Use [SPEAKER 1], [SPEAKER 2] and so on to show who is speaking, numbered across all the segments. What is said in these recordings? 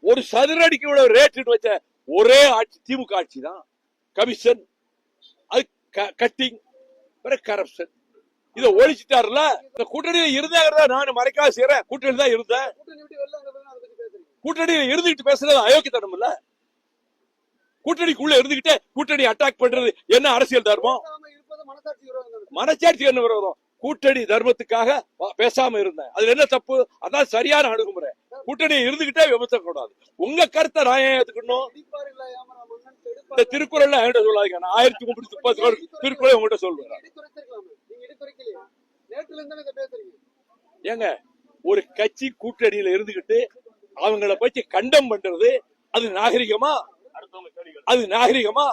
[SPEAKER 1] ஒரு சதுரடிக்கு இவ்வளவு ரேட் வச்ச ஒரே ஆட்சி திமுக ஆட்சி தான். கமிஷன், அது கட்டிங், கரப்ஷன், இதை ஒழிச்சிட்டாருல. இந்த கூட்டணியில இருந்தாங்கிறத நான் மறைக்காத செய்யறேன். கூட்டணி தான் இருந்தேன். கூட்டணியில இருந்துகிட்டு பேசுறது அயோக்கியத்தனம் இல்ல. கூட்டணிக்குள்ள இருந்துகிட்டே கூட்டணி அட்டாக் பண்றது என்ன அரசியல் தர்மம்? மனசாட்சி என்ன விரோதம்? கூட்டணி தர்மத்துக்காக பேசாம இருந்தேன். அதுல என்ன தப்பு? அதான் சரியான அணுகுமுறை. கூட்டணி இருந்துகிட்டே விமர்சனம் கூடாது. உங்க கருத்தை நான் ஏன் ஏத்துக்கணும்? இந்த திருக்குறள் என்கிட்ட சொல்லாதீங்க. நான் 1330 திருக்குறளை உங்ககிட்ட சொல்லுவேன். ஏங்க, ஒரு கட்சி கூட்டணியில இருந்துகிட்டு அவங்கள பத்தி கண்டம் பண்றது அது நாகரிகமா? அது நாகரிகமா?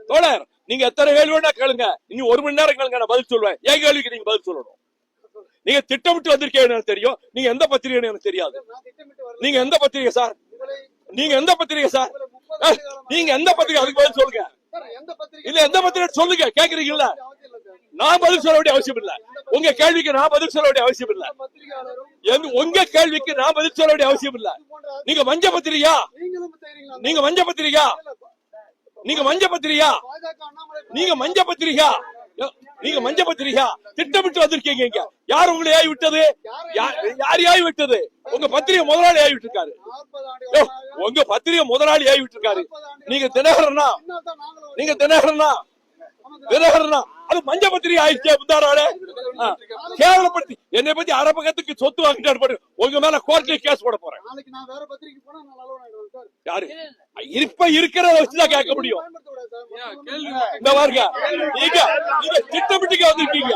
[SPEAKER 1] தோழர், நீங்க எத்தனை கேள்வி வேணா கேளுங்க. இன்னும் 1 மணி நேரம் கேளுங்க, நான் பதில் சொல்லுவேன். என் கேள்விக்கு நீங்க பதில் சொல்லணும். நீங்க திட்டமிட்டு வந்திருக்கீங்க எனக்கு தெரியும். நீங்க எந்த பத்திரிகை எனக்கு தெரியாது. நீங்க எந்த பத்திரிகை சார்? நீங்க எந்த பத்திரிகை சார்? நீங்க எந்த பத்திரிகை? அதுக்கு பதில் சொல்லுங்க. இல்ல, எந்த பத்திரிகை சொல்லுங்க. கேக்குறீங்கல்ல, நான் பதில் சொல்ல வேண்டிய அவசியம் இல்ல. உங்க கேள்விக்கு நான் பதில் சொல்ல வேண்டிய அவசியம் இல்ல. உங்க கேள்விக்கு நான் பதில் சொல்ல வேண்டிய அவசியம் இல்ல. நீங்க மஞ்ச பத்திரிகா? நீங்க மஞ்ச பத்திரிகா? நீங்க மஞ்ச பத்திரிகா? நீங்க மஞ்ச பத்திரிகா? நீங்க மஞ்ச பத்திரிகா திட்டமிட்டு வந்திருக்கீங்க. இங்க யார் உங்களை ஏவி விட்டது? யார் ஏவி விட்டது? உங்க பத்திரிகை முதலாளி ஏவி விட்டுருக்காரு. உங்க பத்திரிகை முதலாளி ஏவி விட்டுருக்காரு. நீங்க தினகரனா? நீங்க தினகரனா? தினகரனா? அது மஞ்ச பத்திரிகை ஆயிடுச்சு. முந்தாராளே கேவலப்படுத்தி என்னை பத்தி அரபகத்துக்கு சொத்து வாங்கிட்டு உங்க மேல கோர்ட்ல கேஸ் போட போறேன். யாரு இப்ப இருக்கிறத வச்சுதான் கேட்க முடியும். இந்த பாருங்க, நீங்க திட்டமிட்டு வந்திருக்கீங்க.